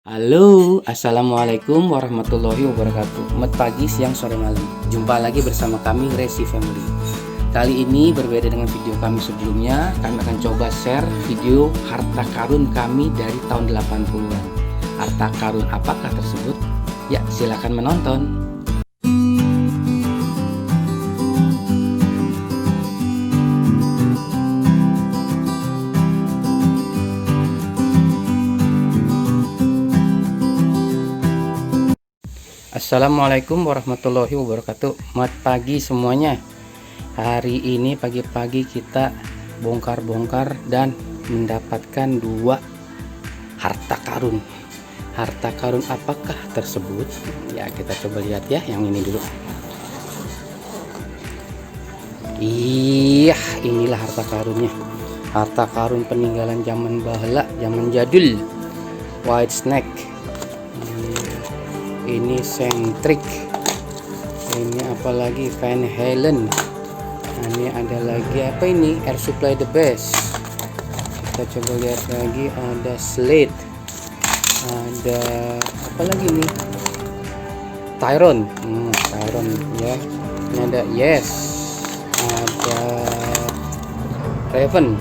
Halo, assalamualaikum warahmatullahi wabarakatuh. Selamat pagi, siang, sore, malam. Jumpa lagi bersama kami Resi Family. Kali ini berbeda dengan video kami sebelumnya. Kami akan coba share video harta karun kami dari tahun 80-an. Harta karun apakah tersebut? Ya, silakan menonton. Assalamualaikum warahmatullahi wabarakatuh. Selamat pagi semuanya. Hari ini pagi-pagi kita bongkar-bongkar dan mendapatkan dua harta karun. Harta karun apakah tersebut? Ya, kita coba lihat ya yang ini dulu. Iya, inilah harta karunnya. Harta karun peninggalan zaman bahala, zaman jadul. White snake. Ini Centric, ini apalagi Van Halen. Nah, ini ada lagi apa ini, Air Supply the Best. Kita coba lihat lagi, ada Slate, ada apa lagi nih, Tyron. Tyron ya. Ini ada Yes, ada Raven,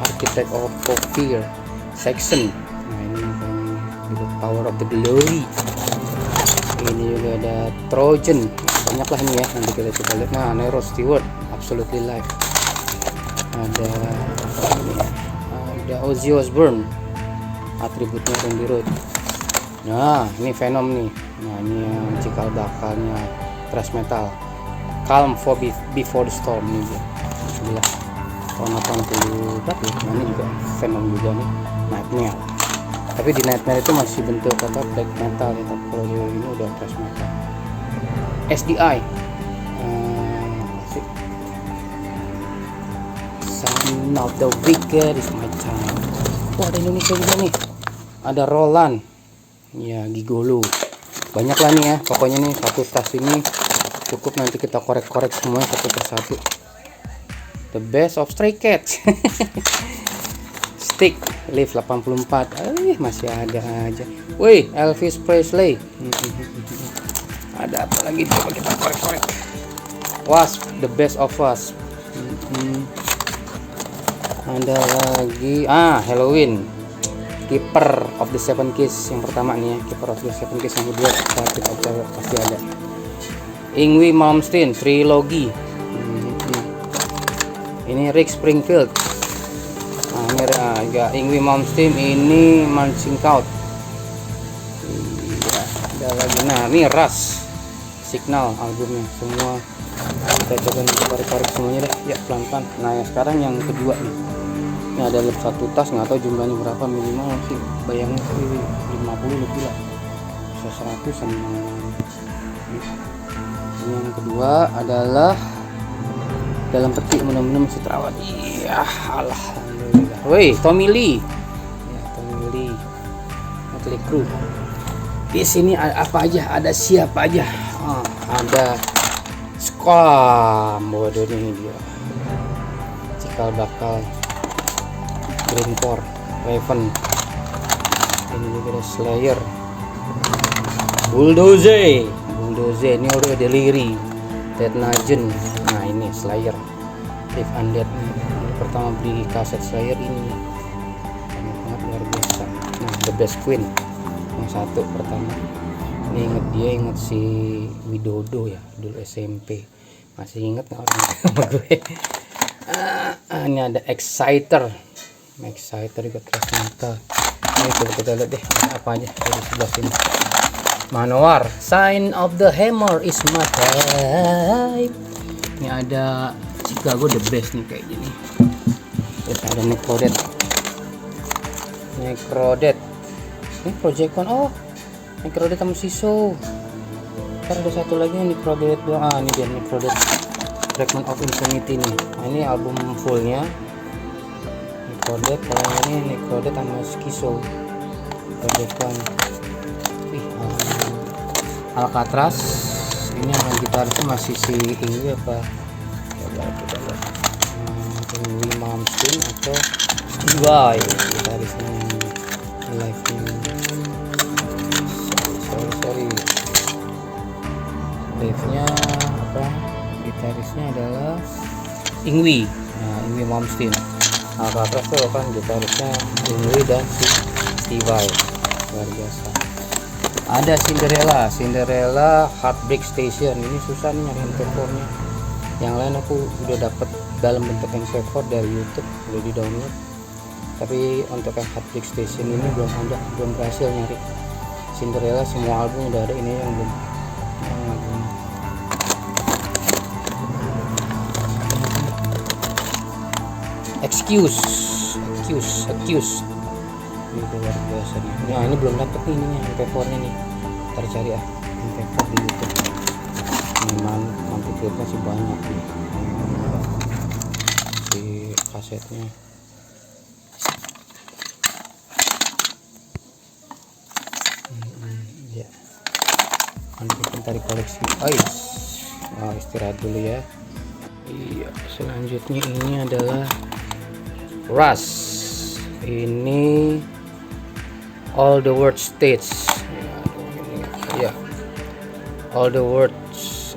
Architect of Fear, Saxon. Nah, ini Power of the Glory. Ini juga ada Trojan, banyak lah ini ya, nanti kita coba lihat. Nah, Nero Stewart, Absolutely Life. Ada Ozzy Osbourne, atributnya Randy Road. Nah, ini Venom nih. Nah, ini yang cikal bakalnya thrash metal, Calm for Before the Storm nih dia. Gila, tahun 80 berapa ya? Nah, ini juga Venom juga nih, Nightmare. Tapi di Nightmare itu masih bentuk apa, black metal ya, tapi kalau ini udah thrash metal. SDI, Son of the Wicked is my time. Wah, ada Indonesia juga nih, ada Roland ya, Gigolo. Banyak lah nih ya, pokoknya nih satu tas ini cukup, nanti kita korek-korek semua satu persatu. The Best of Stray Cats. Stick Live 84. Masih ada aja. Wih, Elvis Presley. Ada apa lagi, coba kita korek-korek. Wasp, The Best of Wasp. Ada lagi Halloween, Keeper of the Seven Keys yang pertama nih ya, Keeper of the Seven Keys yang kedua kita pasti ada. Yngwie Malmsteen Trilogy. Ini Rick Springfield. Ini agak Yngwie Malmsteen, ini Marching Out. Ya, ada lagi. Nah, ini Rush Signal albumnya semua. Kita coba korek-korek semuanya deh ya, pelan-pelan. Nah, ya, sekarang yang kedua nih. Ini ada satu tas, nggak tahu jumlahnya berapa, minimal sih bayangnya sih 50 lebih lah, bisa 100-an. Ini yang kedua adalah dalam peti, mudah-mudahan masih terawat. Iya, alhamdulillah. Woi, Tommy Lee. Ya, Tommy Lee. Motley Crue. Di sini ada apa aja? Ada siapa aja? Ada Scam. Waduh, ini dia. Cikal bakal Greencore, Raven. Ini juga ada Slayer. Bulldozer. Ini udah Deliri. Dead Nugent. Nah, ini Slayer. Live Undead. Ini pertama beli kaset Slayer ini. Sangat luar biasa. Nah, The Best Queen yang satu pertama. Ini inget si Widodo ya, dulu SMP. Masih inget nggak orang sama gue? Ini ada Exciter juga thrash metal. Ini coba kita lihat deh apa aja dari sebelah sini. Manowar, Sign of the Hammer is my time. Ini ada Chicago The Best nih kayak gini. Terus ada Necrodead. Ini Project One. Oh, Necrodead sama Siso. Ntar ada satu lagi yang Necrodead doang. Ini dia Necrodead, Fragment of Infinity nih. Nah, ini album fullnya Necrodead. Kalau ini Necrodead sama Siso. Project One. Alcatraz. Ini yang gitarisnya masih si Yngwie apa? Coba kita lihat. Yngwie Malmsteen atau Stevie gitarisnya live-nya. gitarisnya adalah Yngwie. Nah, Yngwie Malmsteen. Nah, keras tuh kan gitarisnya Yngwie dan si Steve Vai, luar biasa. Ada Cinderella Heartbreak Station. Ini susah nih nyari MP4-nya. Yang lain aku udah dapet dalam bentuk MP4 dari YouTube, udah di download. Tapi untuk yang Heartbreak Station ini belum berhasil nyari. Cinderella semua album udah ada, ini yang belum. Excuse ini luar biasa nih. Nah, ini belum dapet nih ininya MP4 nya nih, ntar cari MP4 di YouTube. Ini nanti klipnya sih banyak nih, si kasetnya. Ya, nanti kita di koleksi. Nah, istirahat dulu ya. Iya, selanjutnya ini adalah Rush. Ini All the World Stage. Ya, All the World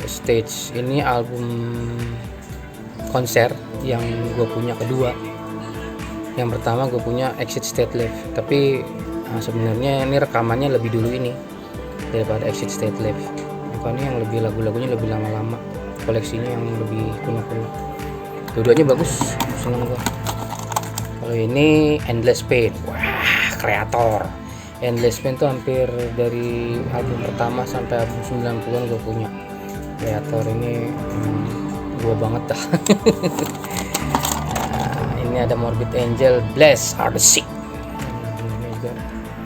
Stage ini album konser yang gue punya kedua. Yang pertama gue punya Exit Stage Live, tapi sebenarnya ini rekamannya lebih dulu ini daripada Exit Stage Live. Makanya yang lebih lagu-lagunya lebih lama-lama, koleksinya yang lebih kuno-kuno. Dua-duanya bagus, seneng gue. Kalau ini Endless Pain, wah kreator. Endless Pain tuh hampir dari album pertama sampai album 90-an gue punya. Kreator ini gue banget dah. Nah, ini ada Morbid Angel, Bless Are the Sick. Ini juga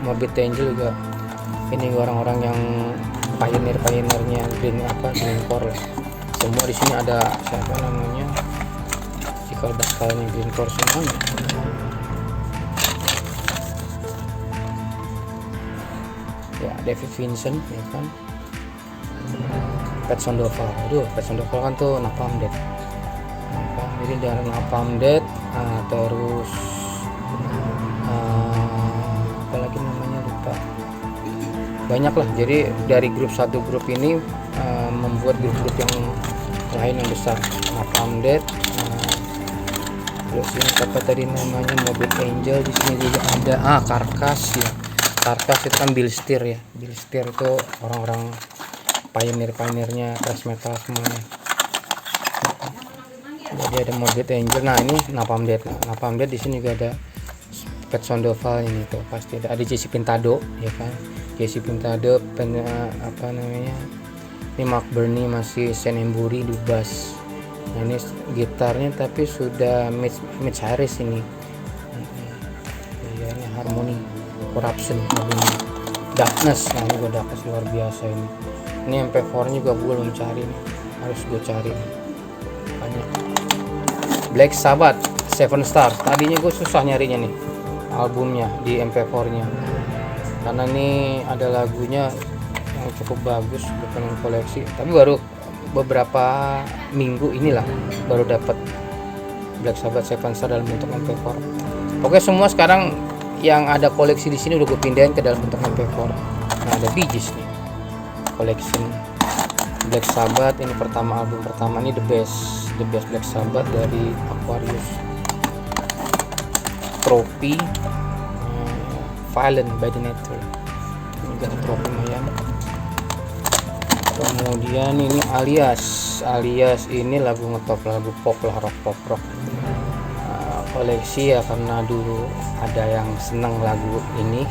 Morbid Angel juga. Ini orang-orang yang pioneer-pioneernya Greencore. Semua di sini ada siapa namanya? Cikal bakalnya Greencore semuanya. Ya, David Vincent ya kan. Pet Sandoval. Aduh, Pet Sandoval kan tuh Napalm Death. Jadi dari Napalm Death, terus apalagi namanya lupa. Banyak lah. Jadi dari satu grup ini membuat grup-grup yang lain yang besar. Napalm Death, terus ini apa tadi namanya, Morbid Angel. Di sini juga ada Carcass ya. Carcass itu kan Bill Steer ya. Bill Steer itu orang-orang pioneer-pioneernya thrash metal semuanya. Jadi ada Morbid Angel. Nah, ini Napalm Death. Napalm Death di sini juga ada Pet Sandoval, ini tuh pasti ada. Ada Jesse Pintado ya kan. Jesse Pintado apa namanya? Ini Mark Burney masih Shane Embury di bass. Nah, ini gitarnya tapi sudah Mitch Harris ini. Ya, ini Harmony Corruption, Darkness. Nah, ini gue Darkness luar biasa ini. Ini MP4 nya juga gue belum cari nih, harus gue cari nih. Banyak. Black Sabbath Seven Stars, tadinya gue susah nyarinya nih albumnya di MP4 nya, karena ini ada lagunya yang cukup bagus, bukan koleksi. Tapi baru beberapa minggu inilah baru dapat Black Sabbath Seven Stars dalam bentuk MP4. Oke, semua sekarang yang ada koleksi di sini udah gue pindahin ke dalam bentuk MP4. Nah, ada Bee Gees nih, collection Black Sabbath. Ini album pertama, ini the best Black Sabbath dari Aquarius. Trophy Violent by the Nature, ini juga trophy lumayan. Kemudian ini alias ini lagu ngetop, lagu pop lah, rock. Koleksi ya, karena dulu ada yang seneng lagu ini.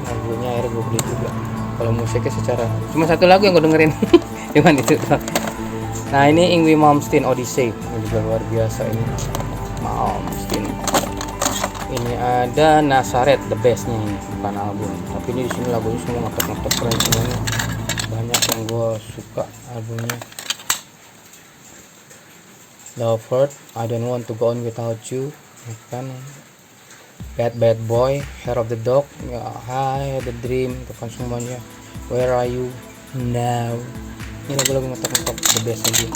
Lagunya akhirnya gue beli juga. Kalau musiknya secara cuma satu lagu yang gue dengerin, cuman itu. Nah, ini Yngwie Malmsteen Odyssey, ini juga luar biasa ini. Malmsteen. Ini ada Nazareth, the bestnya ini, bukan album. Tapi ini di sini lagunya semua ngetok keren semuanya. Banyak yang gue suka albumnya. Love Hurt, I Don't Want to Go On Without You, kan. Bad Boy, Hair of the Dog, ya, I Had a Dream, itu kan semuanya. Where Are You Now, ini lagu-lagu ngetok the best dia.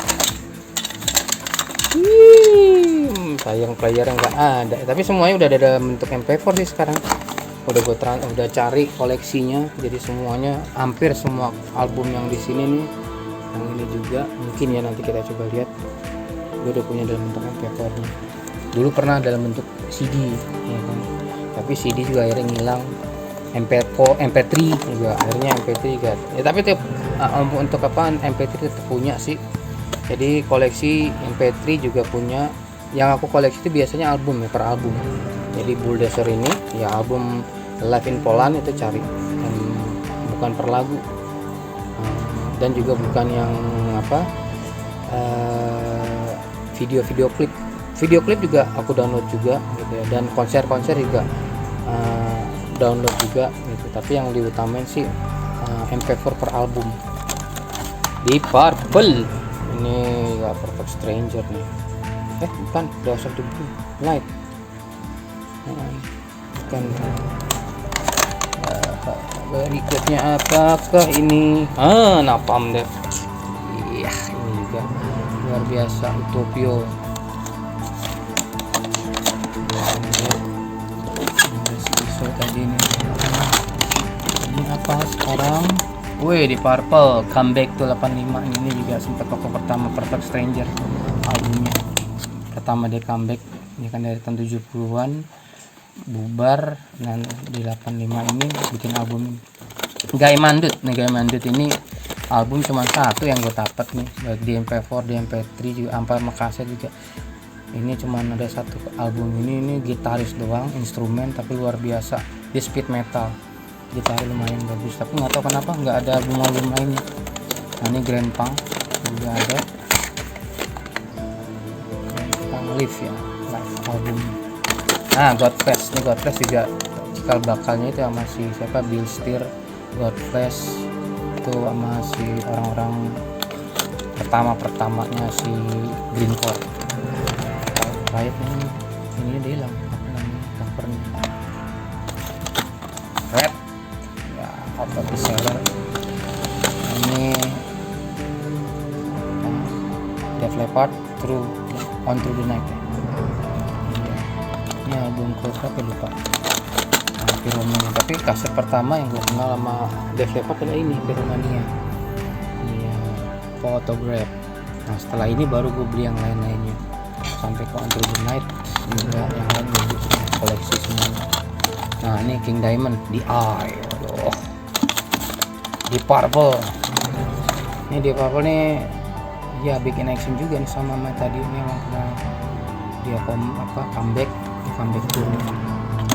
Sayang player yang nggak ada, tapi semuanya udah ada dalam bentuk MP4 sih sekarang. Udah cari koleksinya, jadi semuanya hampir semua album yang di sini nih Yang ini juga mungkin ya, nanti kita coba lihat. Gue udah punya dalam bentuk MP4 nya. Dulu pernah dalam bentuk CD ya kan, tapi CD juga akhirnya ngilang. MP4, MP3 juga akhirnya MP3 juga ya, tapi tiap untuk apa MP3 tetap punya sih. Jadi koleksi MP3 juga punya. Yang aku koleksi itu biasanya album ya, per album. Jadi Bulldozer ini ya album Live in Poland itu cari, dan bukan per lagu, dan juga bukan yang apa video klip juga aku download juga gitu ya, dan konser juga download juga gitu. Tapi yang diutamain sih MP4 per album. Di Purple ini ya, Perfect Stranger nih, bukan Days of the Blue Light, bukan. Berikutnya apakah ini? Napalm Death. Iya, ini juga luar biasa. Utopia. Tadi ini apa sekarang? Wih, di Purple Comeback to 85 ini juga sempat toko pertama Perfect Stranger albumnya. Pertama dia comeback, ini kan dari tahun 70-an bubar, dan di 85 ini bikin album Guy Mandut. Nih Guy Mandut ini album cuma satu yang gue dapat nih, baik di MP4, di MP3 juga, sampai Makassar juga. Ini cuma ada satu album ini gitaris doang, instrumen, tapi luar biasa. Dia speed metal, gitarnya lumayan bagus, tapi nggak tahu kenapa nggak ada album lainnya. Nah ini Grand Punk juga ada, Punk Live ya, live album. Nah Godflesh, ini Godflesh juga cikal bakalnya itu sama si siapa, Bill Steer. Godflesh itu sama si orang-orang pertamanya si Greencore. Riot ini dia hilang, apa namanya, covernya Red ya, out of the cellar. Ini Def Leppard On Through the Night ya. Ini album ke berapa lupa, Pyromania. Tapi kaset pertama yang gue kenal sama Def Leppard adalah ini, Pyromania. Iya, Photograph. Nah setelah ini baru gue beli yang lain-lainnya sampai ke On Through the Night juga, yang lain gue koleksi semuanya. Nah ini King Diamond di Eye, di Purple. Ini di Purple nih ya, bikin action juga nih sama tadi ini, yang pernah dia comeback tour.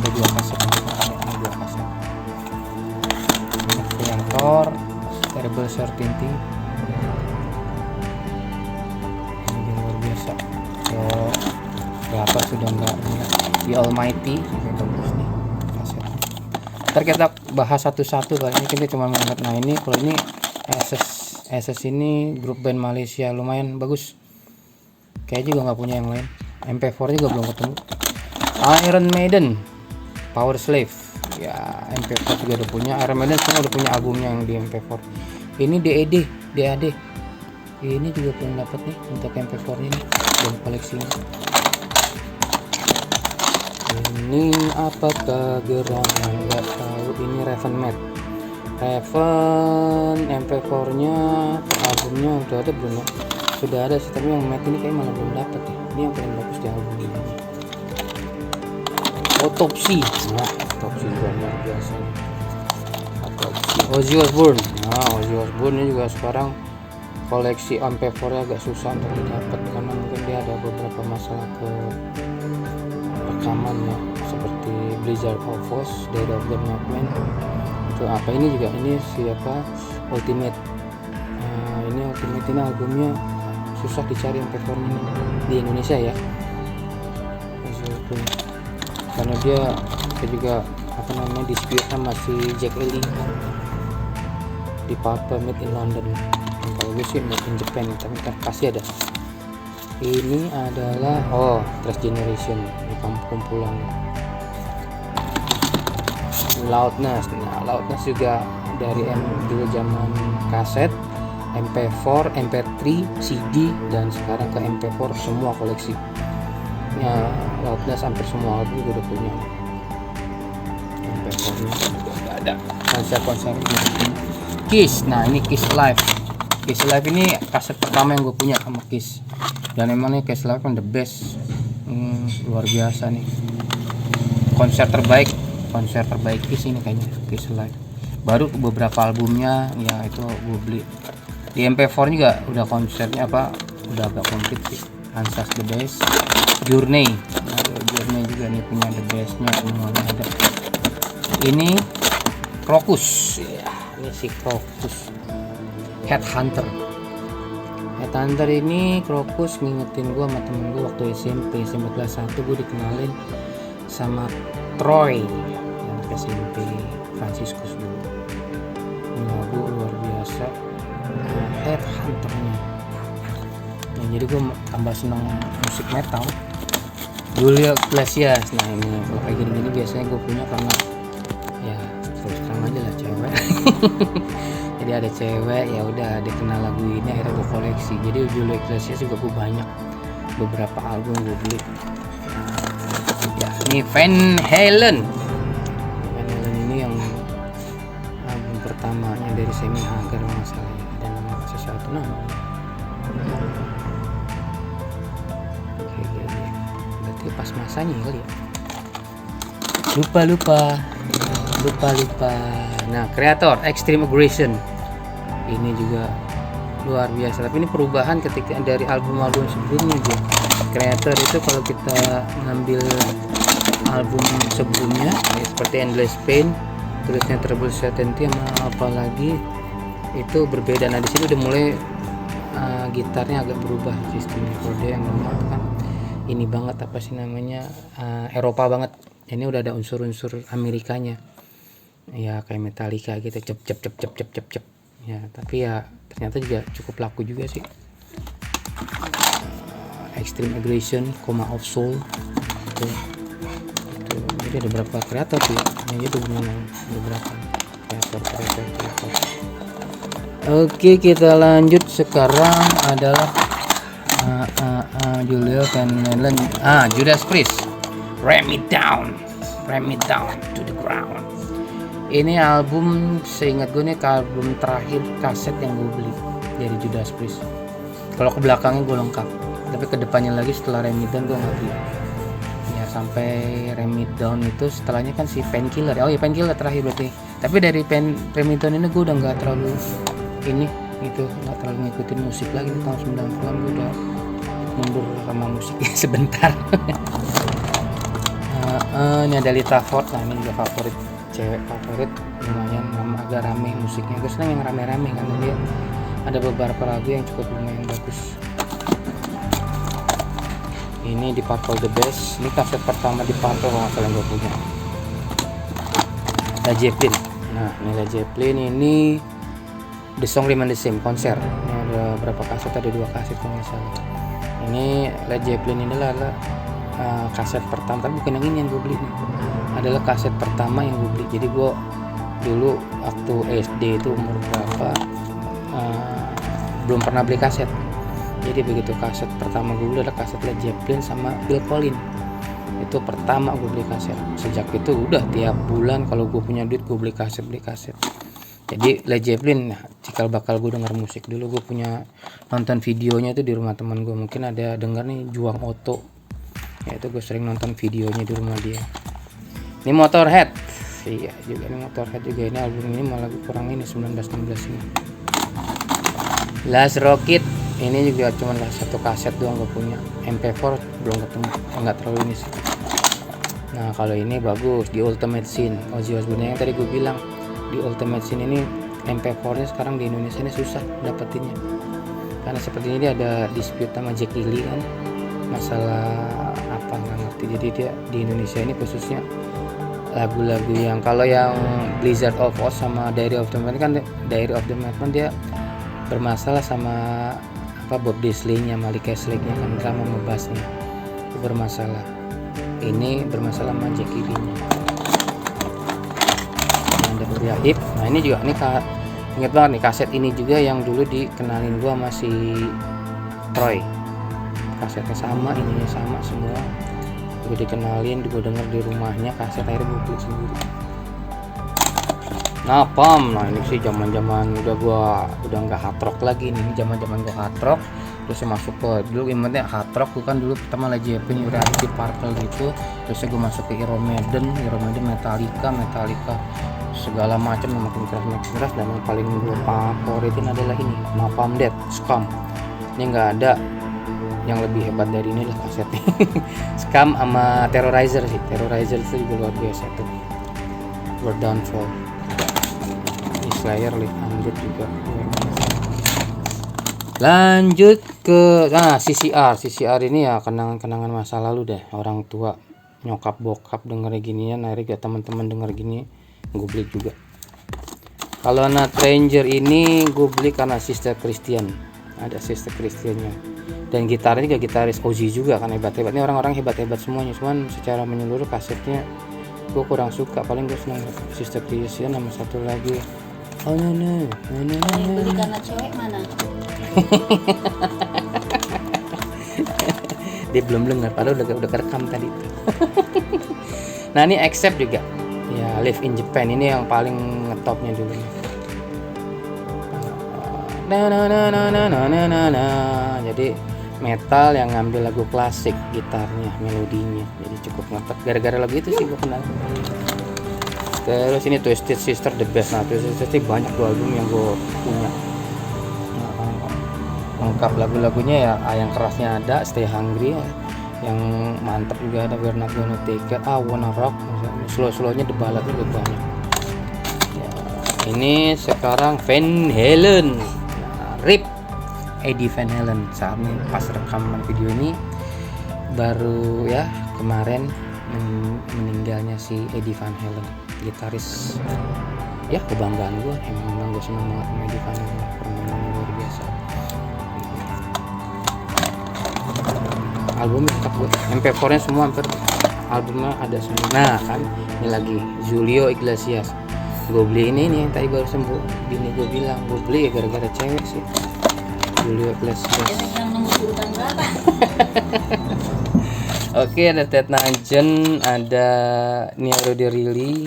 Ada 2 kaset, ini 2 kaset. Ini yang Thor, Terrible Certainty. Ini luar biasa. Berapa sudah enggak The Almighty, ini bagus nih kasetnya. Ntar kita bahas satu-satu, kali ini kita cuma melihat. Nah ini kalau ini SS ini grup band Malaysia, lumayan bagus. Kayaknya juga nggak punya yang lain. MP4 juga belum ketemu. Iron Maiden Power Slave ya, MP4 juga udah punya. Iron Maiden semua udah punya albumnya yang di MP4. Ini DAD ini juga belum dapat nih untuk MP4 ini, belum koleksi. Ini apakah gerangan, nggak tahu. Ini Raven MP4 nya albumnya udah ada belum ya? Sudah ada sih, tapi yang matte ini kayak malah belum dapat ya. Ini yang paling bagus di album ini. Autopsy, nah Autopsy juga luar biasa. Autopsy Ozzy Osbourne. Nah Ozzy Osbourne ini juga sekarang koleksi MP4 nya agak susah untuk didapat, karena mungkin dia ada beberapa masalah ke rekamannya, seperti Blizzard of Oz, Dead of the Madman. Itu apa ini juga, ini siapa, Ultimate. Nah ini Ultimate ini albumnya susah dicari MP4 ini di Indonesia ya, karena dia juga apa namanya dispute sama si Jack Ellie di Purple Made in London. Kalau gue sih Made in Japan, tapi pasti ada. Ini adalah Trash Generation, di kumpulan Loudness. Nah Loudness juga dari dulu zaman kaset, MP4, MP3, CD, dan sekarang ke MP4 semua koleksi. Ya Loudness hampir semua album gue udah punya. MP4 nya juga udah ada. Konser-konser Kiss. Nah ini Kiss Live Kiss Live ini kaset pertama yang gue punya sama Kiss, dan emang nih Kiss Live kan the best. Luar biasa nih, konser terbaik Kiss ini kayaknya, Kiss Live. Baru beberapa albumnya ya itu gue beli di MP4 juga, udah konsernya udah agak komplit sih. Kansas the best, Journey juga nih punya the bestnya, semuanya ada. Ini Krokus ya, ini si Krokus Headhunter ini. Krokus ngingetin gue sama temen gue waktu SMP kelas 1, gue dikenalin sama Troy yang SMP Franciscus dulu. Ini lagu luar biasa, Headhunternya ya, jadi gue tambah seneng musik metal. Julio Iglesias, nah ini kalau kayak gini biasanya gue punya karena ya terus terang aja lah cewek. Jadi ada cewek, ya udah dikenal lagu ini, akhirnya gue koleksi. Jadi Julio Iglesias juga gue banyak, beberapa album gue beli. Ya ini Van Halen ini yang album pertamanya dari Sammy Hagar masalahnya, ada nama sesuatu nama. Berarti pas masanya kali ya. Lupa. Nah, Kreator Extreme Aggression ini juga luar biasa, tapi ini perubahan ketika dari album-album sebelumnya dia. Kreator itu kalau kita ngambil album sebelumnya ya, seperti Endless Pain, terusnya Trouble Certainty sama apalagi itu berbeda. Nah di sini udah mulai gitarnya agak berubah, sistem kode yang normal kan ini banget Eropa banget. Ini udah ada unsur-unsur Amerikanya ya, kayak Metallica gitu, cep ya, tapi ya ternyata juga cukup laku juga sih. Extreme Aggression, Coma of Soul itu. Jadi ada beberapa kreator sih ini, itu beberapa kreator. Oke, kita lanjut. Sekarang adalah Julio Van Halen, Judas Priest, Ram It Down to the Ground. Ini album, seingat gue nih album terakhir kaset yang gue beli dari Judas Priest. Kalau ke belakangnya gue lengkap, tapi ke depannya lagi setelah Ram It Down gue nggak beli. Ya sampai Ram It Down itu setelahnya kan si Painkiller. Oh ya, Painkiller terakhir berarti. Tapi dari Ram It Down ini gue udah nggak terlalu nggak terlalu ngikutin musik lagi. Di tahun 90-an gue udah mundur sama musiknya sebentar. Ini ada Lita Ford. Nah ini juga cewek favorit, lumayan agak rame musiknya. Gue senang yang rame-rame karena dia ada beberapa lagu yang cukup lumayan bagus. Ini di Purple the Best, ini kaset pertama di Purple kalau nggak salah gue punya. Led Zeppelin. Nah ini Led Zeppelin, ini The Song Remain the Same konser. Ini ada berapa kaset, ada 2 kaset kalau nggak salah. Ini Led Zeppelin ini adalah kaset pertama, tapi bukan yang ini yang gue beli nih, adalah kaset pertama yang gue beli. Jadi gue dulu waktu SD itu umur berapa belum pernah beli kaset. Jadi begitu kaset pertama gue beli adalah kaset Led Zeppelin sama Phil Collins. Itu pertama gue beli kaset. Sejak itu udah tiap bulan kalau gue punya duit gue beli kaset. Jadi Led Zeppelin, cikal bakal gue denger musik dulu. Gue punya nonton videonya itu di rumah teman gue, mungkin ada denger nih Juang Oto ya, itu gue sering nonton videonya di rumah dia. Ini Motorhead, iya juga ini Motorhead juga. Ini album ini malah kurang ini 1916 ini. Last Rocket, ini juga cuma satu kaset doang gue punya. MP4 belum ketemu, nggak terlalu ini sih. Nah kalau ini bagus, di Ultimate Sin Ozzy Osbourne yang tadi gue bilang. Di Ultimate Sin ini MP4 nya sekarang di Indonesia ini susah dapetinnya, karena seperti ini dia ada dispute sama Jackie Lee kan, masalah apa nggak ngerti. Jadi dia di Indonesia ini khususnya lagu-lagu yang kalau yang Blizzard of Oz sama Diary of the Madman kan, Diary of the Madman dia bermasalah sama Bob Daisley-nya, Malik Castle-nya kan, drama ngebasnya itu bermasalah. Ini bermasalah sama Jackie Lee-nya. Nah ini juga nih inget banget nih kaset ini juga yang dulu dikenalin gua sama si Troy. Kasetnya sama, ininya sama semua. Gue dikenalin, gue denger di rumahnya kaset, akhirnya gue beli sendiri. Napalm. Nah ini sih zaman-zaman udah nggak hard rock lagi nih, zaman-zaman gua hard rock. Terus saya masuk ke dulu ingetnya hard rock tuh kan dulu pertama Led Zeppelin udah di Purple gitu. Terus gue masuk ke Iron Maiden, Metallica segala macam yang makin keras dan yang paling gue favoritin adalah ini Napalm Death, Scum. Ini nggak ada yang lebih hebat dari ini lah kasetnya. Scum sama Terrorizer sih. Terrorizer itu juga luar biasa tuh. World Downfall. Ini Slayer Live Undead juga. Lanjut ke CCR ini ya kenangan masa lalu deh. Orang tua nyokap bokap denger ginian, akhirnya gak teman-teman denger gini gue beli juga. Kalau Night Ranger ini gue beli karena Sister Christian, ada Sister Christiannya, dan gitarnya juga gitaris Ozzy juga kan hebat-hebat. Ini orang-orang hebat-hebat semuanya, cuman secara menyeluruh kasetnya gue kurang suka. Paling gue senang Sister Christian sama satu lagi beli karena cewek mana? Dia belum dengar padahal udah kerekam tadi. Nah ini Accept juga ya, Live in Japan ini yang paling ngetopnya dulu. Jadi metal yang ngambil lagu klasik, gitarnya, melodinya, jadi cukup ngetop. Gara-gara lagu itu sih gue kenal. Terus ini Twisted Sister the best. Nah Twisted Sister banyak tuh album yang gue punya. Lengkap lagu-lagunya ya, yang kerasnya ada Stay Hungry ya. Yang mantap juga ada We're Not Gonna Take It, Wanna Rock, slow-slownya The Ballad juga banyak ya. Ini sekarang Van Halen. RIP Eddie Van Halen. Saat ini pas rekaman video ini baru ya kemarin meninggalnya si Eddie Van Halen, gitaris ya, kebanggaan gue. Emang gue seneng banget sama Eddie Van Halen, permainannya luar biasa. Albumnya lengkap gue, MP4 nya semua hampir albumnya ada semua. Nah kan ini lagi Julio Iglesias, gue beli ini nih yang tadi baru sembuh. Bini gue bilang gue beli ya gara-gara cewek sih, Julio Iglesias. Yang nomor urutan berapa? Oke, ada Ted Nugent, ada Nero De Reilly.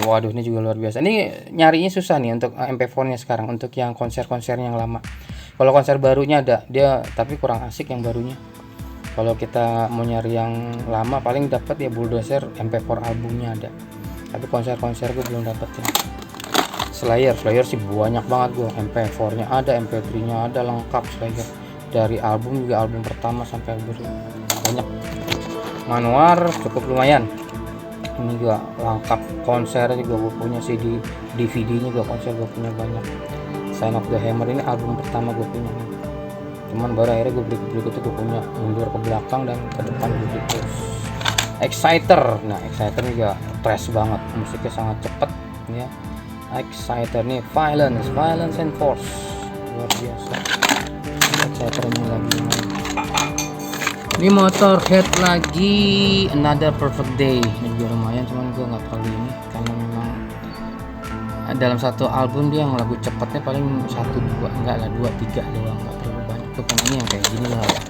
Waduh ini juga luar biasa. Ini nyarinya susah nih untuk MP4 nya sekarang, untuk yang konser-konser yang lama. Kalau konser barunya ada dia, tapi kurang asik yang barunya. Kalau kita mau nyari yang lama paling dapat ya Bulldozer, MP4 albumnya ada. Tapi konser-konser gue belum dapet ya. Slayer sih banyak banget gue, MP4 nya ada, MP3 nya ada, lengkap Slayer. Dari album juga, album pertama sampai album banyak. Manowar cukup lumayan. Ini juga lengkap, konser juga gue punya, CD, DVD nya juga konser gue punya banyak. Sign of the Hammer ini album pertama gue punya nih. Cuman baru akhirnya gue beli itu gue punya mundur ke belakang dan ke depan gue terus. Exciter, nah Exciter juga trash banget, musiknya sangat cepet ya. Exciter nih Violence and Force, luar biasa. Exciter ini lagi. Ini Motorhead lagi, Another Perfect Day. Ini juga lumayan, cuman gue nggak terlalu ini karena memang dalam satu album dia yang lagu cepatnya paling 1-2, enggak lah 2-3 doang, nggak terlalu banyak tuh. Kan ini yang kayak gini lah ya.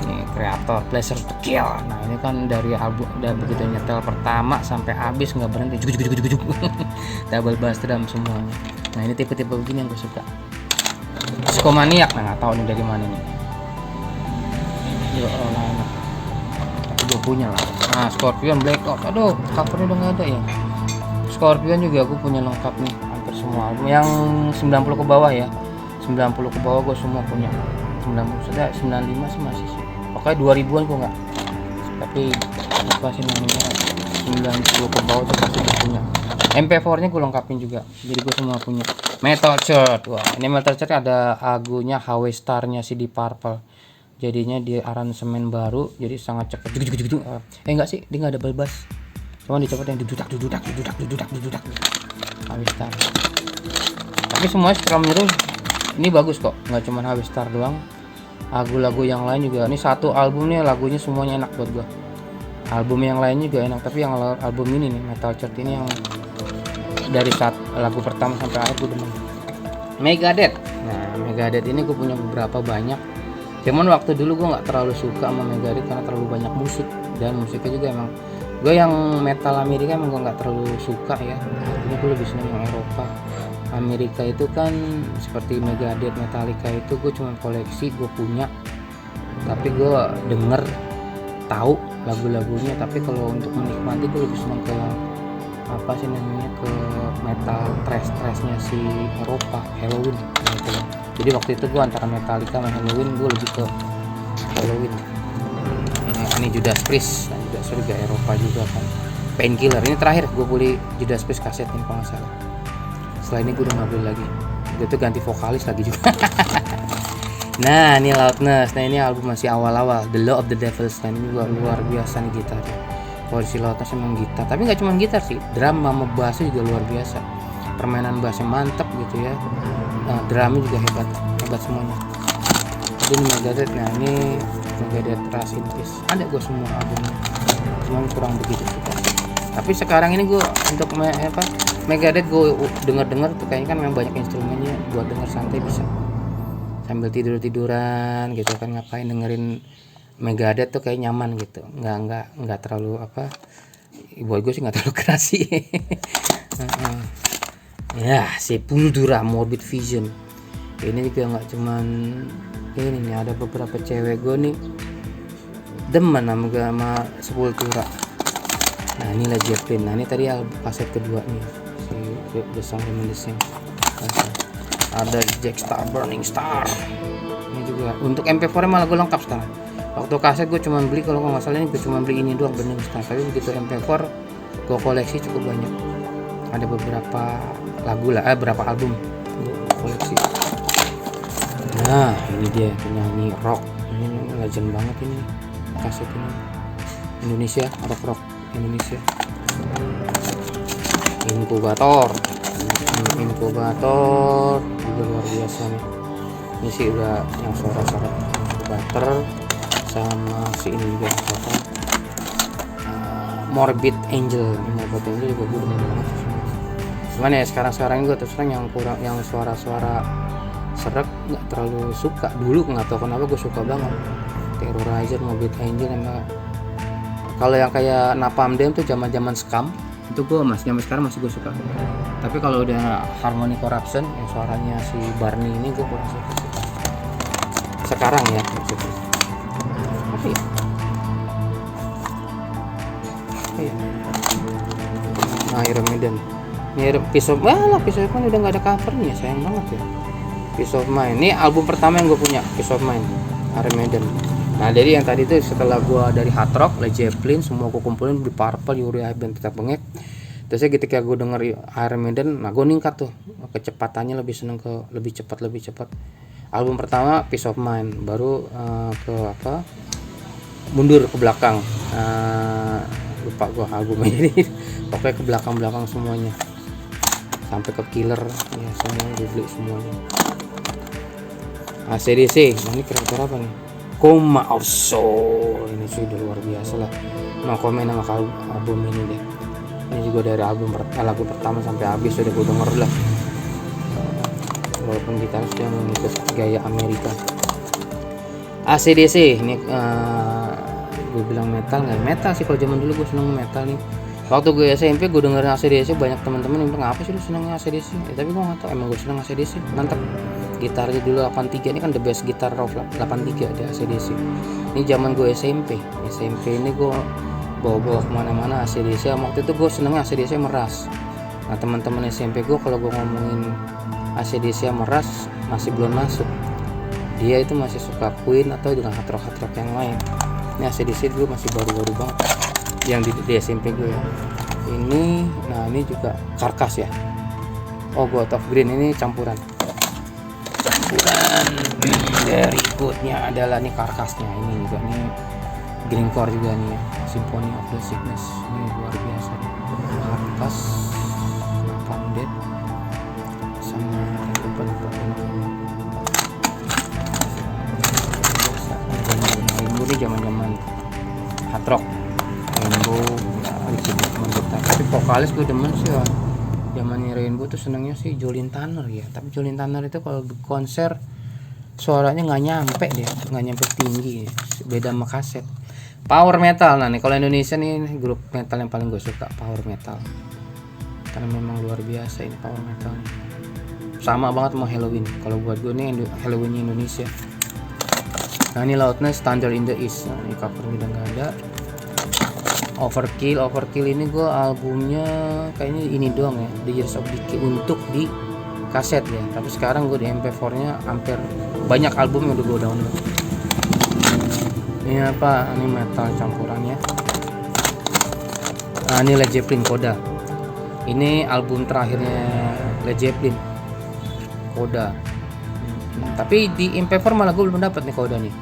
Ini Creator, Pleasure to Kill. Nah ini kan dari album udah begitu nyetel pertama sampai habis nggak berhenti, juk double bass drum semuanya. Nah ini tipe-tipe begini yang gue suka. Psikomaniak, nah nggak tahu nih dari mana nih. Tapi gue punya lah. Nah Scorpion Blackout, aduh covernya udah nggak ada ya. Scorpion juga gue punya lengkap nih, hampir semua album yang 90 ke bawah ya. 90 ke bawah gue semua punya. 90 sudah 95 sih masih sih. Pokoknya 2000-an gue nggak. Tapi apa sih namanya 90 ke bawah tuh pasti gue punya. MP4 nya gue lengkapin juga. Jadi gue semua punya. Metal Church. Wah, ini Metal Church ada lagunya HW Star-nya si Deep Purple. Jadinya dia aransemen baru, jadi sangat cepet. Enggak sih, dia nggak ada bass. Cuma dicoba yang dududak. Hawistar. Tapi semuanya secara menyeluruh ini bagus kok, nggak cuma Hawistar doang. Lagu-lagu yang lain juga. Ini satu albumnya lagunya semuanya enak buat gua. Album yang lain juga enak, tapi yang album ini nih Metal Church ini yang dari saat lagu pertama sampai akhir gua demen. Megadeth. Nah Megadeth ini gua punya beberapa banyak. Cuman waktu dulu gua nggak terlalu suka sama Megadeth karena terlalu banyak musik, dan musiknya juga emang Gue yang metal Amerika emang gue nggak terlalu suka ya, artinya gue lebih seneng yang Eropa. Amerika itu kan seperti Megadeth, Metallica itu gue cuma koleksi, gue punya, tapi gue denger tahu lagu-lagunya. Tapi kalau untuk menikmati gue lebih seneng ke apa sih namanya, ke metal thrash-thrashnya si Eropa, Halloween gitu. Jadi waktu itu gue antara Metallica sama Halloween, gue lebih ke Halloween. Ini Judas Priest, nah, Judas Priest juga Eropa juga kan. Painkiller ini terakhir gue beli Judas Priest kaset ini kalau nggak salah. Setelah ini gue udah nggak beli lagi, gue tuh ganti vokalis lagi juga. Nah ini Loudness, nah ini album masih awal-awal, The Law of the Devils. Nah ini juga luar biasa nih gitar. Kalau si Loudness emang gitar, tapi nggak cuma gitar sih, drum sama bassnya juga luar biasa. Permainan bassnya mantap gitu ya. Nah drumnya juga hebat semuanya. Ini Megadeth, nah ini Megadeth Rust in Peace. Ada gue semua albumnya, cuma kurang begitu suka. Tapi sekarang ini gue untuk Megadeth gue denger tuh kayaknya kan memang banyak instrumennya, buat denger santai bisa sambil tiduran gitu kan, ngapain dengerin Megadeth tuh kayak nyaman gitu, nggak terlalu apa, buat gue sih nggak terlalu keras sih. Ya Sepultura, Morbid Vision ini juga nggak cuman ini nih, ada beberapa cewek gue nih demen sama Sepultura. Nah ini Led Zeppelin, nah ini tadi kaset kedua nih, si The Song Reminiscing. Ada Jack Star, Burning Star. Ini juga untuk MP4 malah gue lengkap sekarang. Waktu kaset gue cuma beli, kalau nggak salah ini gue cuma beli ini doang, Burning Star. Tapi begitu MP4 gue koleksi cukup banyak. Ada beberapa lagu lah, beberapa album gue koleksi. Nah ini dia penyanyi rock, ini legend banget ini kaset ini, Indonesia, rock Indonesia. Inkubator juga luar biasa nih. Ini sih udah yang suara-suara Inkubator sama si ini juga apa, Morbid Angel. Morbid Angel juga gue demen banget. Cuman ya sekarang gue terus terang yang suara-suara serak nggak terlalu suka. Dulu nggak tahu kenapa gue suka banget Terrorizer, Morbid Angel. Emang kalau yang kayak Napalm Death tuh zaman Scum itu gue sampai sekarang masih gue suka. Tapi kalau udah Harmony Corruption yang suaranya si Barney ini gue kurang suka sekarang ya. Tapi nah Iron Maiden ini Peace of Mind udah nggak ada covernya, sayang banget ya. Peace of Mind ini album pertama yang gue punya, Peace of Mind, Iron Maiden. Nah jadi yang tadi itu setelah gue dari hard rock, Led Zeppelin semua gue kumpulin di Purple, Uriah Heep, dan Peter Bengek. Terus ketika gue denger Iron Maiden, nah gue ningkat tuh kecepatannya, lebih seneng ke lebih cepat. Album pertama Peace of Mind, baru ke apa, mundur ke belakang, lupa gue albumnya ini. Pokoknya ke belakang semuanya sampai ke Killer ya, semuanya gue beli semuanya. AC/DC, nah ini kira-kira apa nih? Coma of Soul, ini sudah luar biasa lah. Nah komen sama album ini deh. Ini juga dari lagu pertama sampai habis sudah gue denger lah. Walaupun gitaris yang mengikut gaya Amerika. AC/DC ini gue bilang metal, nggak metal sih, kalau zaman dulu gue seneng metal nih. Waktu gue SMP gue dengerin AC/DC, banyak teman-teman yang bilang apa sih lu seneng AC/DC? Tapi gue nggak tahu, emang gue seneng AC/DC, mantap. Gitarnya dulu 83 ini kan the best gitar of 83 di AC/DC. Ini zaman gue SMP ini gue bawa kemana-mana AC/DC. Waktu itu gue senengnya AC/DC meras. Nah teman-teman SMP gue kalau gue ngomongin AC/DC meras masih belum masuk. Dia itu masih suka Queen atau dengan hard rock yang lain. Ini AC/DC dulu masih baru-baru banget yang di SMP gue ya. Ini, nah ini juga Carcass ya. Oh, God of Green ini campuran dari ikutnya adalah nih Carcassnya. Ini juga nih Grindcore juga nih ya, Symphony of the Sickness, ini luar biasa nih. Carcass, Napalm Death sama Rainbow ini zaman hard rock. Rainbow tapi vokalis gue demen sih ya. Zamannya Rainbow tuh senengnya sih Jolin Tanner ya. Tapi Jolin Tanner itu kalau di konser suaranya nggak nyampe tinggi, beda sama kaset. Power metal. Nah nih kalau Indonesia nih grup metal yang paling gue suka power metal, karena memang luar biasa ini power metal. Sama banget sama Halloween. Kalau buat gue nih Halloweennya Indonesia. Nah ini Loudness Thunder in the East. Nah, ini covernya udah nggak ada. Overkill ini gue albumnya kayaknya ini doang ya, The Years of Decay untuk di kaset ya. Tapi sekarang gue di MP4 nya hampir banyak album yang udah gue download. Ini apa? Ini metal campurannya. Nah ini Led Zeppelin Coda. Ini album terakhirnya Led Zeppelin, Coda. Tapi di MP4 malah gue belum dapat nih Coda nih.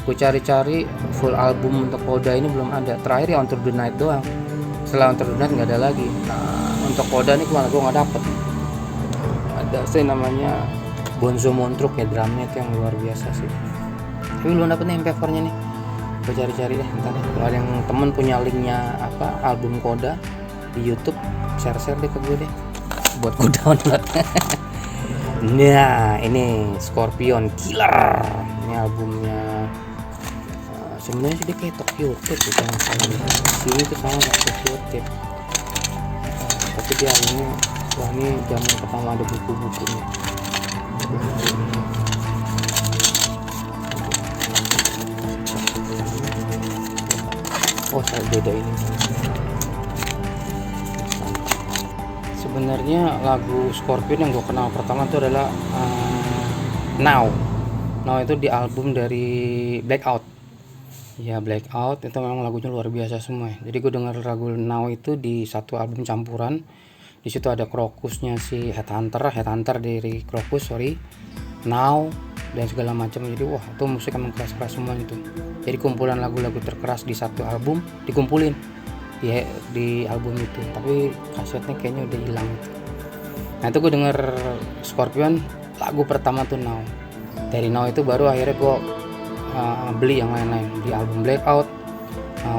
Gue cari-cari full album untuk Coda ini belum ada. Terakhir ya Under the Night doang. Setelah Under the Night nggak ada lagi. Nah untuk Coda ini malah gue nggak dapet. Ada sih namanya Bonzo Montruk ya, drumnya itu yang luar biasa sih. Tapi belum dapet nih MP4 nya nih. Gue cari-cari deh ntar deh. Kalau ada yang temen punya linknya apa album Coda di YouTube, share-share deh ke gue deh buat gue download. Nah ini Scorpion Killer. Ini albumnya sebenarnya sih dia kayak Tokyo Tape gitu yang sini tuh sama kayak Tokyo Tape. Tapi dia ini wah ini zaman pertama ada buku-bukunya. Oh saya beda ini. Sebenarnya lagu Scorpion yang gue kenal pertama itu adalah Now itu di album dari Blackout. Ya Blackout itu memang lagunya luar biasa semua ya. Jadi gue denger lagu Now itu di satu album campuran. Di situ ada Krokusnya si Headhunter dari Krokus, Now dan segala macam. Jadi wah itu musik emang keras-keras semua itu. Jadi kumpulan lagu-lagu terkeras di satu album dikumpulin di album itu. Tapi kasetnya kayaknya udah hilang gitu. Nah itu gue denger Scorpion lagu pertama tuh Now. Dari Now itu baru akhirnya gue beli yang lain-lain di album Blackout,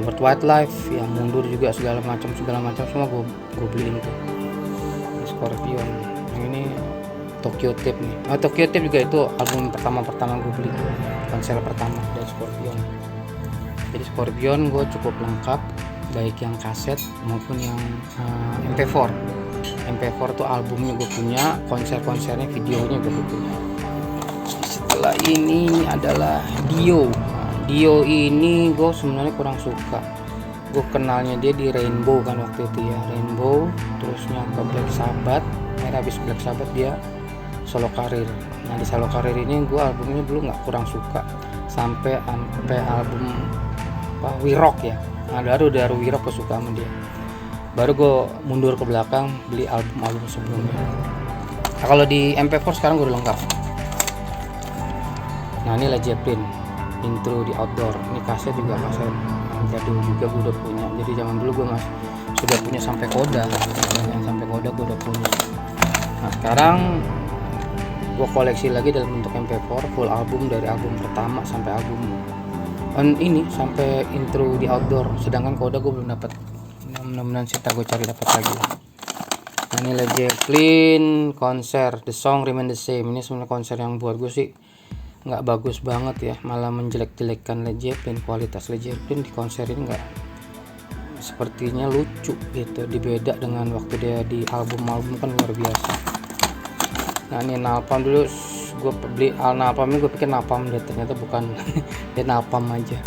World Wildlife, yang mundur juga segala macam semua gue beliin tuh. Scorpion yang ini Tokyo Tape nih. Tokyo Tape juga itu album pertama gue beli, konser pertama dari Scorpion. Jadi Scorpion gue cukup lengkap, baik yang kaset maupun yang MP4. MP4 tuh albumnya gue punya, konser-konsernya videonya gue punya. Setelah ini adalah Dio. Dio ini gue sebenarnya kurang suka. Gue kenalnya dia di Rainbow kan waktu itu ya, Rainbow, terusnya ke Black Sabbath. Akhirnya habis Black Sabbath dia solo karir. Nah di solo karir ini gue albumnya dulu nggak kurang suka sampai album We Rock ya. Nah dari We Rock gue suka sama dia. Baru gue mundur ke belakang beli album sebelumnya. Nah kalau di MP4 sekarang gue udah lengkap. Nah ini Led Zeppelin Intro di Outdoor. Ini kaset juga kaset jadul juga gue udah punya. Jadi zaman dulu gue sudah punya sampai Coda. Yang sampai Coda gue udah punya. Nah sekarang gue koleksi lagi dalam bentuk MP4 full album dari album pertama sampai album ini sampai Intro di Outdoor. Sedangkan Coda gue belum dapat. Mudah-mudahan sih gue cari dapat lagi. Nah ini Led Zeppelin konser The Song Remain the Same. Ini sebenarnya konser yang buat gue sih nggak bagus banget ya, malah menjelek-jelekkan Led Zeppelin. Kualitas Led Zeppelin di konser ini nggak sepertinya lucu gitu, dibeda dengan waktu dia di album-album kan luar biasa. Nah ini Napalm dulu gue beli Napalm ini gue pikir Napalm deh, ternyata bukan. Dia Napalm aja.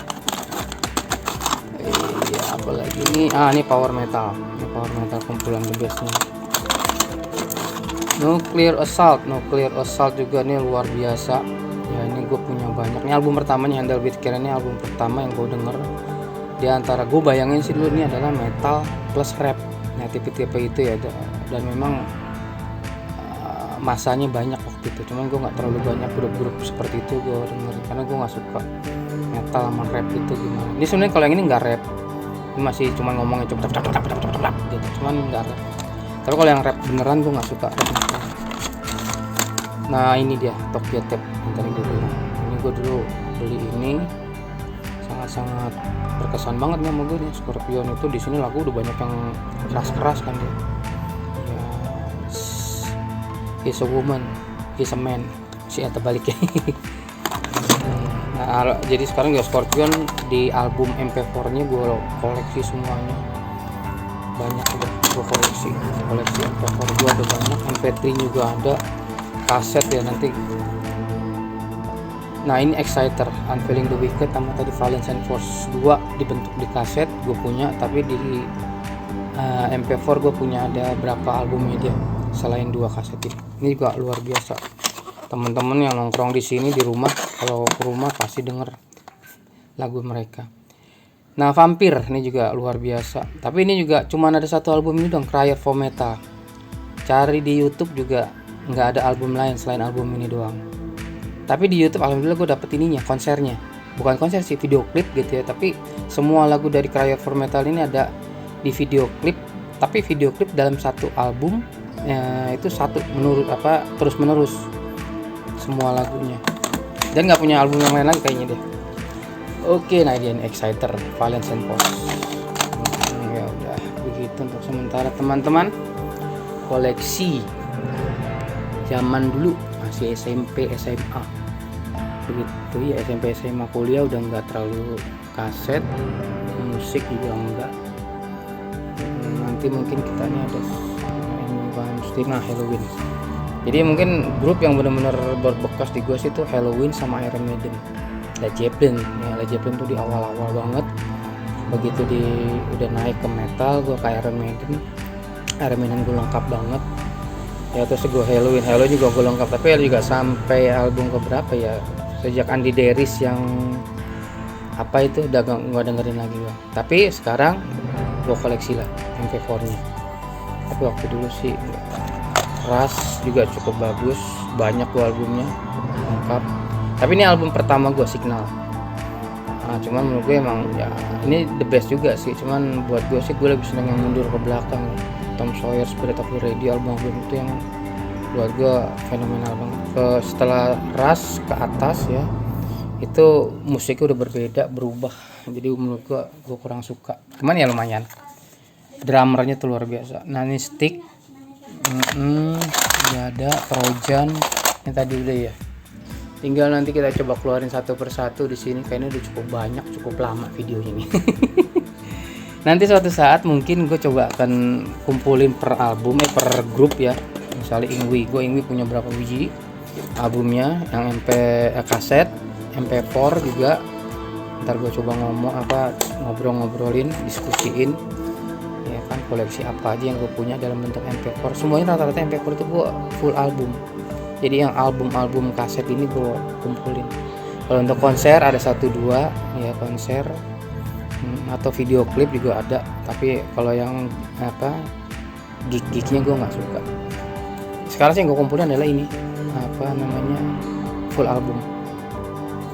Iya apalagi ini ini Power Metal. Ini Power Metal kumpulan the bestnya. Nuclear Assault juga nih luar biasa ya. Ini gue punya banyak. Ini album pertamanya Handle with Care. Ini album pertama yang gue denger. Di antara gue bayangin sih dulu ini adalah metal plus rap. Nah tipe-tipe itu ya. Dan memang masanya banyak waktu itu. Cuman gue nggak terlalu banyak grup-grup seperti itu gue denger, karena gue nggak suka metal sama rap itu gimana. Ini sebenarnya kalau yang ini nggak rap. Ini masih cuma ngomongnya cepet gitu. Cuman nggak rap. Tapi kalau yang rap beneran gue nggak suka rap. Nah ini dia Tokyo Tape yang tadi gue bilang. Ini gue dulu beli ini, sangat-sangat berkesan banget nih sama gue nih. Scorpion itu di sini lagu udah banyak yang keras-keras kan dia. Ya, he's a woman, he's a man. Si atau baliknya. Nah, jadi sekarang ya Scorpion di album MP4-nya gue koleksi semuanya. Banyak udah gue koleksi MP4 gue ada banyak, MP3 juga ada, kaset ya nanti. Nah ini Exciter, Unveiling the Wicked sama tadi Valence and Force 2 dibentuk di kaset gue punya, tapi di MP4 gue punya ada berapa albumnya dia selain 2 kaset ini. Ini juga luar biasa. Teman-teman yang nongkrong di sini di rumah, kalau ke rumah pasti denger lagu mereka. Nah Vampire ini juga luar biasa, tapi ini juga cuman ada satu album ini dong, Cry for Metal. Cari di YouTube juga nggak ada album lain selain album ini doang. Tapi di YouTube alhamdulillah gue dapet ininya, konsernya. Bukan konser sih, video klip gitu ya. Tapi semua lagu dari Cry for Metal ini ada di video klip. Tapi video klip dalam satu album itu satu menurut terus menerus semua lagunya. Dan nggak punya album yang lain lagi kayaknya deh. Oke, nah ini Exciter, Valence and Force. Ya udah begitu untuk sementara teman-teman. Koleksi zaman dulu masih SMP SMA. Begitu ya, SMP SMA, kuliah udah nggak terlalu kaset, musik juga enggak. Nanti mungkin kita ini ada Stigma Halloween. Jadi mungkin grup yang benar-benar berbekas di gue sih itu Halloween sama Iron Maiden. Led Zeppelin ya, Led Zeppelin tuh di awal-awal banget. Begitu udah naik ke metal, gue ke Iron Maiden gue lengkap banget ya. Terus gue Halloween juga gue lengkap, tapi juga sampai album keberapa ya, sejak Andy Darius yang apa itu udah gak dengerin lagi gue. Tapi sekarang gue koleksi lah MP4 nya. Tapi waktu dulu sih Rush juga cukup bagus, banyak gue albumnya lengkap. Tapi ini album pertama gue, Signal. Nah, cuman menurut gue emang ya ini the best juga sih. Cuman buat gue sih gue lebih seneng yang mundur ke belakang. Tom Sawyer, Spirit of the Radio, album itu yang buat gue fenomenal banget. Setelah Rush ke atas ya, itu musiknya udah berbeda, berubah. Jadi menurut gue kurang suka. Cuman ya lumayan. Drummernya tuh luar biasa. Nah ini Stick, ada Trojan, yang tadi udah ya. Tinggal nanti kita coba keluarin satu persatu di sini. Kayaknya udah cukup banyak, cukup lama videonya nih. Nanti suatu saat mungkin gue coba akan kumpulin per album, per grup ya. Misalnya Ingwi punya berapa biji albumnya, yang kaset, MP4 juga. Ntar gue coba ngobrol-ngobrolin, diskusiin ya kan, koleksi apa aja yang gue punya dalam bentuk MP4. Semuanya rata-rata MP4 itu gue full album. Jadi yang album-album kaset ini gue kumpulin. Kalau untuk konser ada 1-2 ya, konser atau video klip juga ada. Tapi kalau yang gig-gignya gue nggak suka. Sekarang sih yang gue kumpulin adalah ini full album.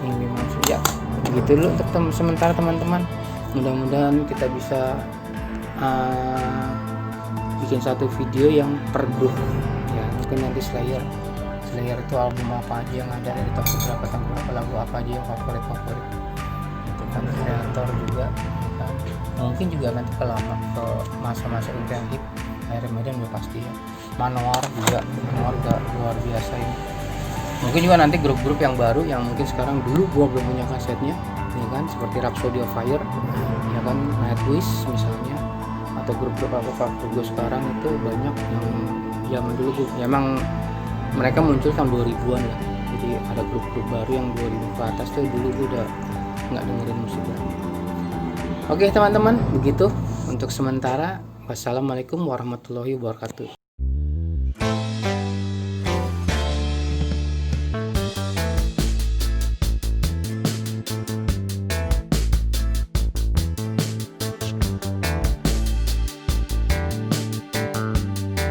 Ini maksud ya begitu dulu untuk sementara teman-teman. Mudah-mudahan kita bisa bikin satu video yang per grup ya. Mungkin nanti Slayer itu album apa aja yang ada dari tahun berapa lagu apa aja yang favorit itu kan. Kreator juga kan. Mungkin juga nanti ke masa-masa intensif Iron Maiden udah pasti ya. Manowar juga luar biasa ini. Mungkin juga nanti grup-grup yang baru yang mungkin sekarang dulu gua belum punya kasetnya ya kan, seperti Rhapsody of Fire ya kan, Nightwish misalnya, atau grup-grup favorit gue sekarang itu banyak yang zaman dulu ya, emang mereka muncul tahun 2000-an lah. Jadi ada grup-grup baru yang 2000 ke atas tuh dulu gue udah nggak dengerin musik lagi. Oke teman-teman, begitu untuk sementara. Wassalamualaikum warahmatullahi wabarakatuh.